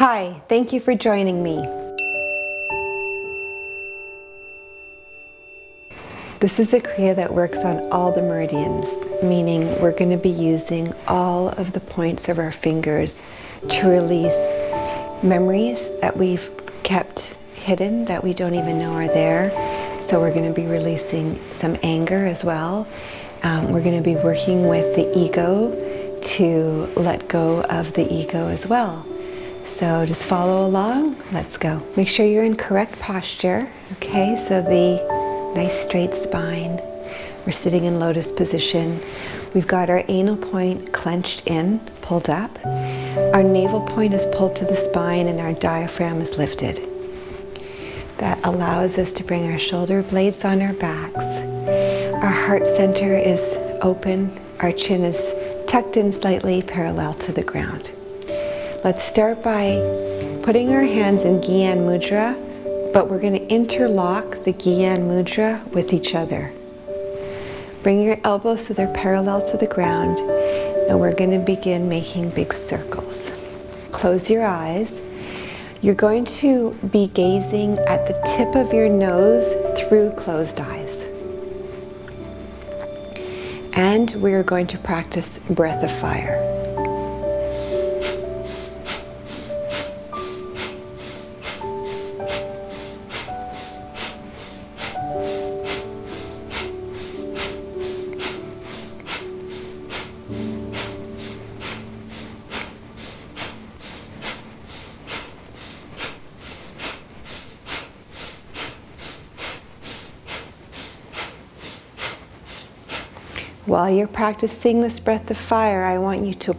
Hi, thank you for joining me. This is a Kriya that works on all the meridians, meaning we're going to be using all of the points of our fingers to release memories that we've kept hidden that we don't even know are there. So we're going to be releasing some anger as well. We're going to be working with the ego to let go of the ego as well. So just follow along. Let's go. Make sure you're in correct posture. Okay, so the nice straight spine. We're sitting in lotus position. We've got our anal point clenched in, pulled up. Our navel point is pulled to the spine and our diaphragm is lifted. That allows us to bring our shoulder blades on our backs. Our heart center is open. Our chin is tucked in slightly parallel to the ground. Let's start by putting our hands in Gyan Mudra, but we're going to interlock the Gyan Mudra with each other. Bring your elbows so they're parallel to the ground, and we're going to begin making big circles. Close your eyes. You're going to be gazing at the tip of your nose through closed eyes. And we're going to practice breath of fire. While you're practicing this breath of fire, I want you to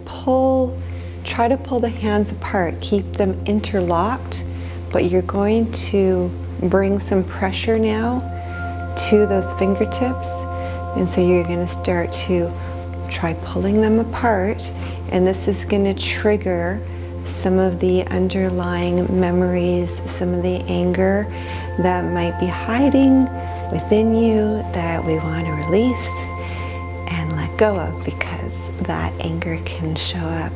try to pull the hands apart, keep them interlocked, but you're going to bring some pressure now to those fingertips. And so you're going to start to try pulling them apart, and this is going to trigger some of the underlying memories, some of the anger that might be hiding within you that we want to release and let go of, because that anger can show up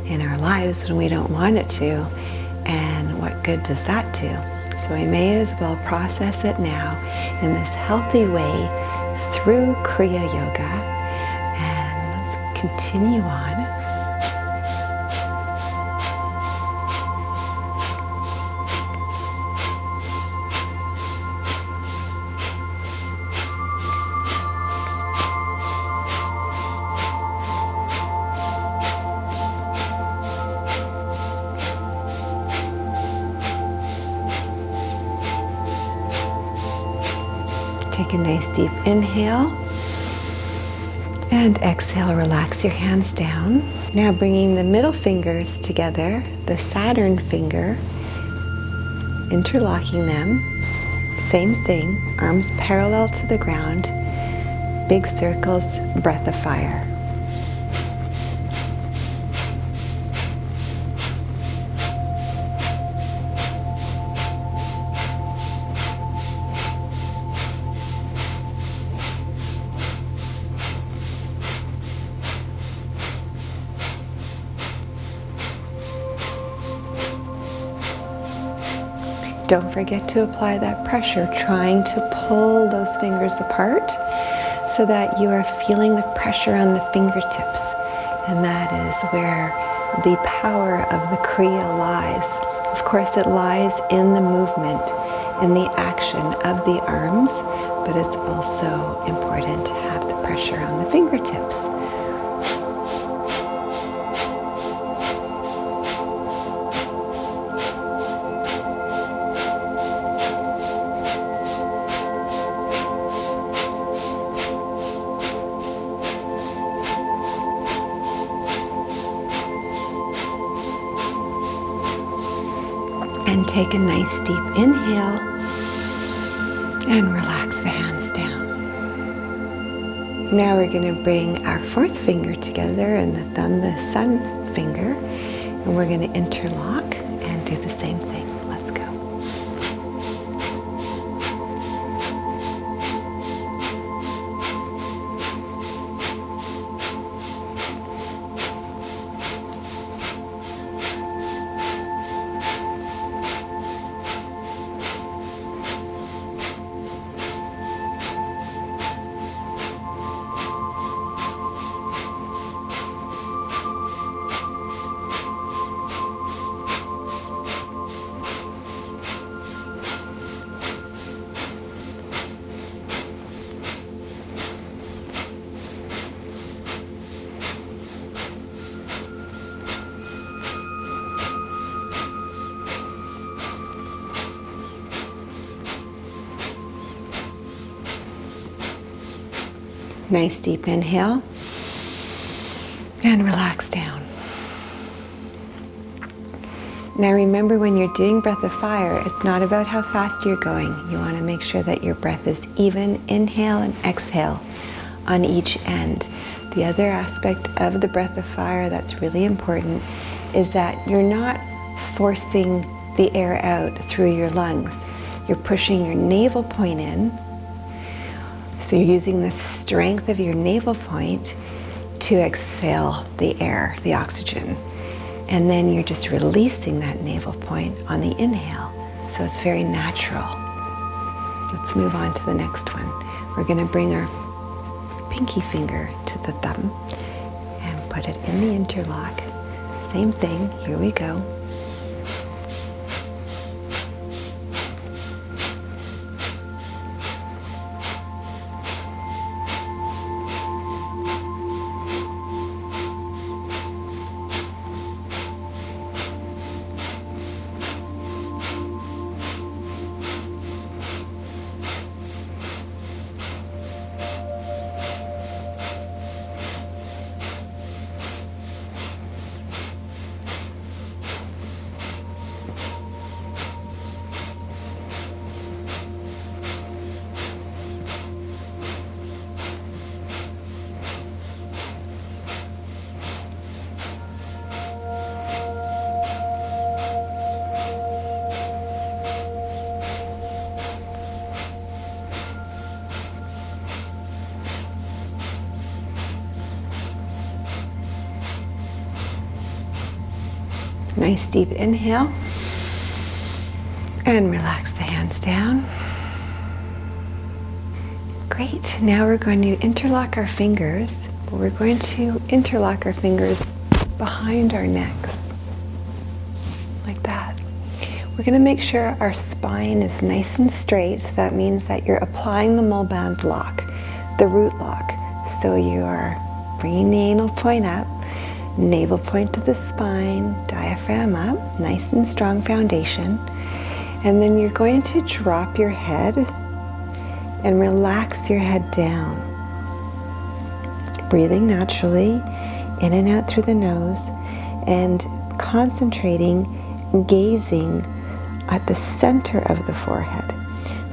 in our lives when we don't want it to, and what good does that do? So we may as well process it now in this healthy way through Kriya Yoga, and let's continue on. Take a nice deep inhale and exhale, relax your hands down. Now bringing the middle fingers together, the Saturn finger, interlocking them. Same thing, arms parallel to the ground, big circles, breath of fire. Don't forget to apply that pressure, trying to pull those fingers apart so that you are feeling the pressure on the fingertips. And that is where the power of the Kriya lies. Of course, it lies in the movement, in the action of the arms, but it's also important to have the pressure on the fingertips. And take a nice deep inhale and relax the hands down. Now we're going to bring our fourth finger together and the thumb, the sun finger, and we're going to interlock and do the same thing. Let's go. Nice deep inhale. And relax down. Now remember, when you're doing breath of fire, it's not about how fast you're going. You want to make sure that your breath is even. Inhale and exhale on each end. The other aspect of the breath of fire that's really important is that you're not forcing the air out through your lungs. You're pushing your navel point in. So you're using the strength of your navel point to exhale the air, the oxygen. And then you're just releasing that navel point on the inhale. So it's very natural. Let's move on to the next one. We're going to bring our pinky finger to the thumb and put it in the interlock. Same thing. Here we go. Nice deep inhale. And relax the hands down. Great. Now we're going to interlock our fingers. We're going to interlock our fingers behind our necks. Like that. We're going to make sure our spine is nice and straight. So that means that you're applying the mole band lock, the root lock. So you are bringing the anal point up, navel point to the spine, diaphragm up, nice and strong foundation. And then you're going to drop your head and relax your head down. Breathing naturally, in and out through the nose, and concentrating, gazing at the center of the forehead.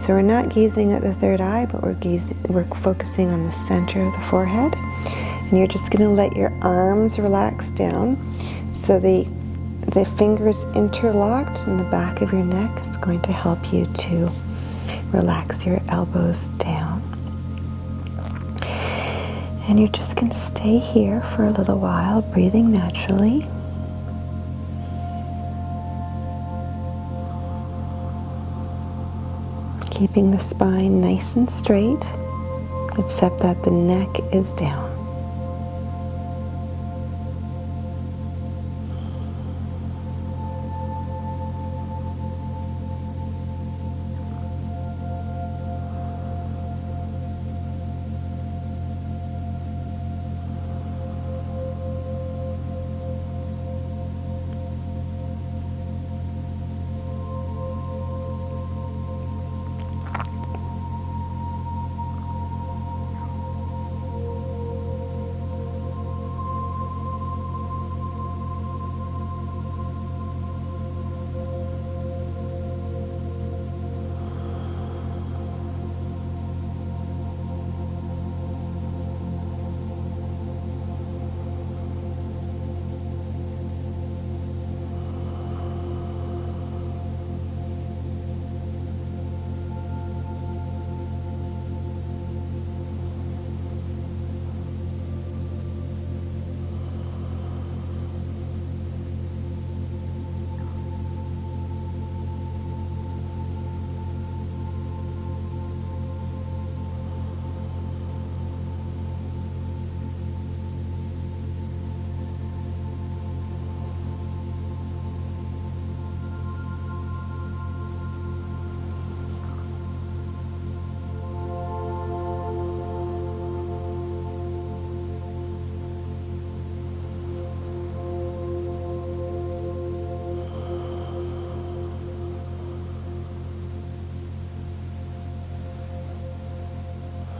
So we're not gazing at the third eye, but we're focusing on the center of the forehead. And you're just going to let your arms relax down. So the fingers interlocked in the back of your neck is going to help you to relax your elbows down. And you're just going to stay here for a little while, breathing naturally. Keeping the spine nice and straight, except that the neck is down.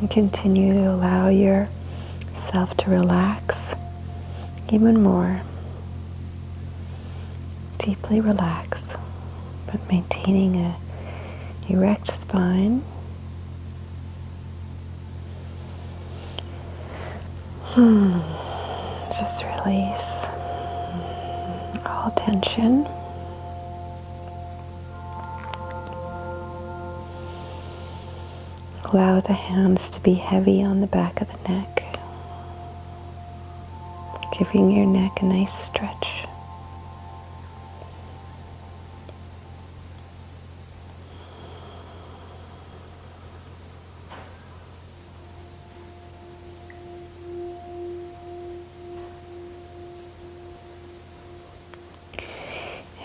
And continue to allow your yourself to relax even more. Deeply relax, but maintaining a erect spine. Just release all tension. Allow the hands to be heavy on the back of the neck, giving your neck a nice stretch.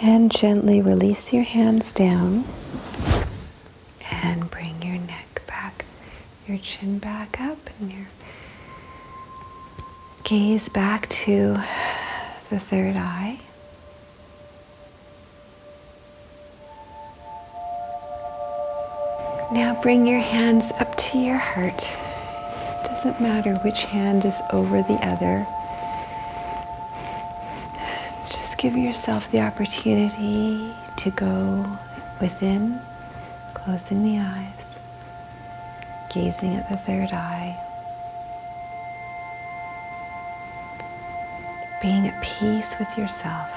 And gently release your hands down and bring your neck back, your chin back up, and your gaze back to the third eye. Now bring your hands up to your heart. It doesn't matter which hand is over the other. Just give yourself the opportunity to go within, closing the eyes, gazing at the third eye, being at peace with yourself.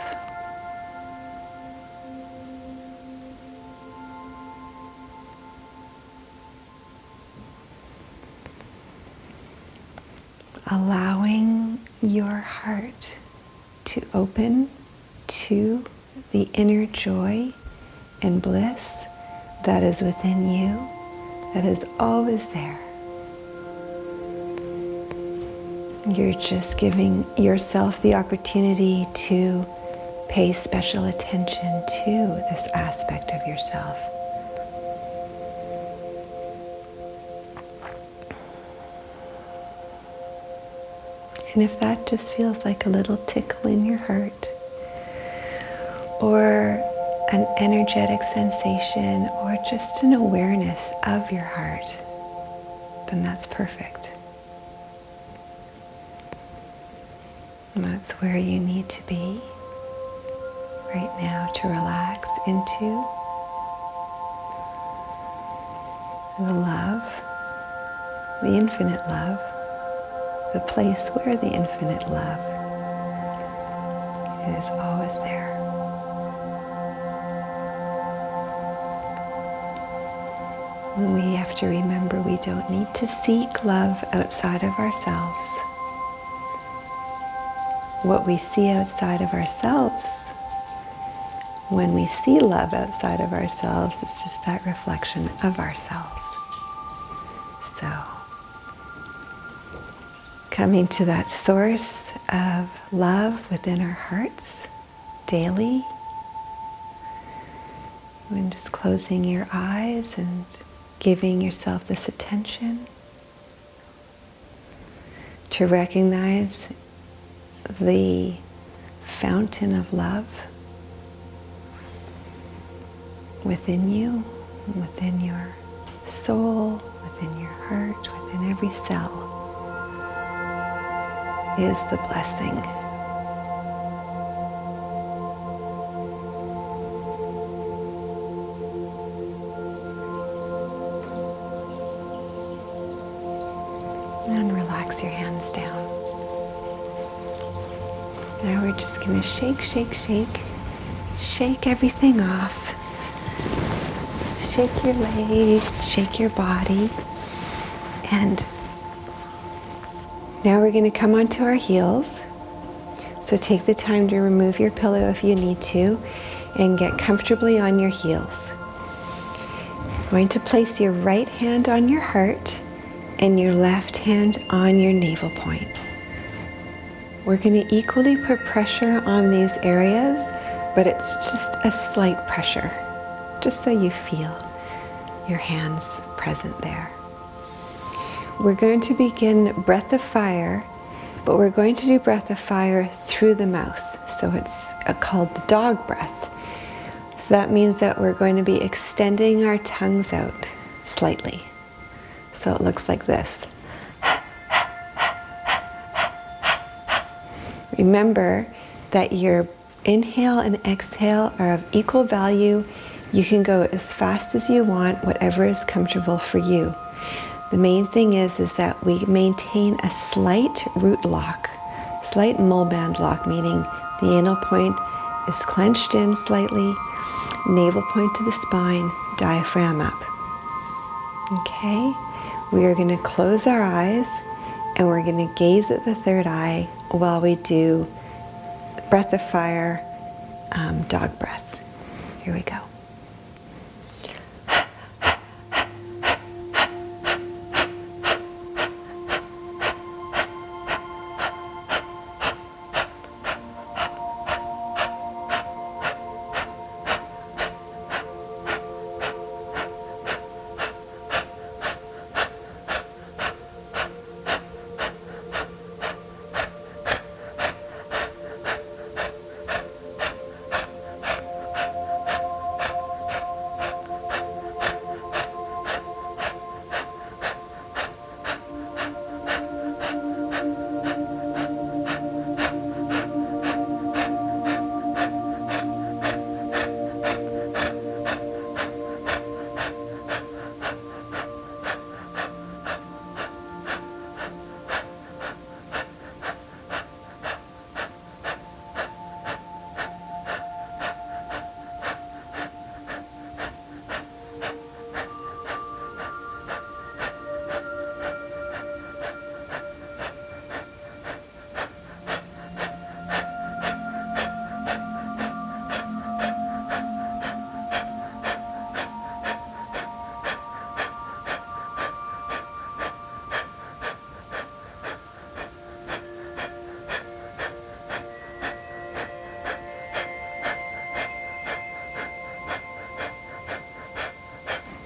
Allowing your heart to open to the inner joy and bliss that is within you, that is always there. You're just giving yourself the opportunity to pay special attention to this aspect of yourself. And if that just feels like a little tickle in your heart, or an energetic sensation, or just an awareness of your heart, then that's perfect. And that's where you need to be right now to relax into the love, the infinite love, the place where the infinite love is always there. And we have to remember we don't need to seek love outside of ourselves. What we see outside of ourselves, when we see love outside of ourselves, it's just that reflection of ourselves. So, coming to that source of love within our hearts daily, and just closing your eyes and giving yourself this attention to recognize the fountain of love within you, within your soul, within your heart, within every cell is the blessing. And relax your hands down. Now we're just going to shake, shake, shake. Shake everything off. Shake your legs, shake your body. And now we're going to come onto our heels. So take the time to remove your pillow if you need to and get comfortably on your heels. You're going to place your right hand on your heart and your left hand on your navel point. We're going to equally put pressure on these areas, but it's just a slight pressure, just so you feel your hands present there. We're going to begin breath of fire, but we're going to do breath of fire through the mouth. So it's called the dog breath. So that means that we're going to be extending our tongues out slightly. So it looks like this. Remember that your inhale and exhale are of equal value. You can go as fast as you want, whatever is comfortable for you. The main thing is that we maintain a slight root lock, slight mulband lock, meaning the anal point is clenched in slightly, navel point to the spine, diaphragm up. Okay, we are going to close our eyes and we're going to gaze at the third eye while we do breath of fire, dog breath. Here we go.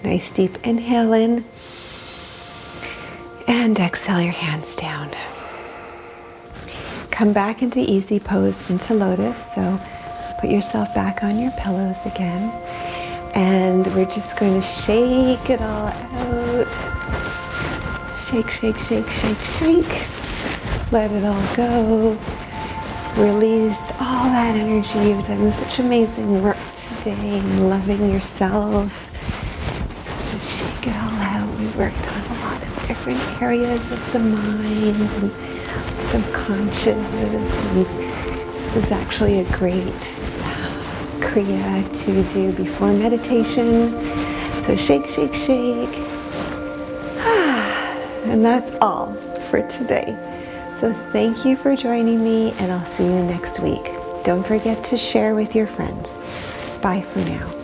Nice deep inhale in and exhale your hands down. Come back into easy pose, into lotus. So put yourself back on your pillows again. And we're just going to shake it all out. Shake, shake, shake, shake, shake. Let it all go. Release all that energy. You've done such amazing work today in loving yourself. Shake it all out. We worked on a lot of different areas of the mind and subconscious, and this is actually a great Kriya to do before meditation. So shake, shake, shake. And that's all for today. So thank you for joining me, and I'll see you next week. Don't forget to share with your friends. Bye for now.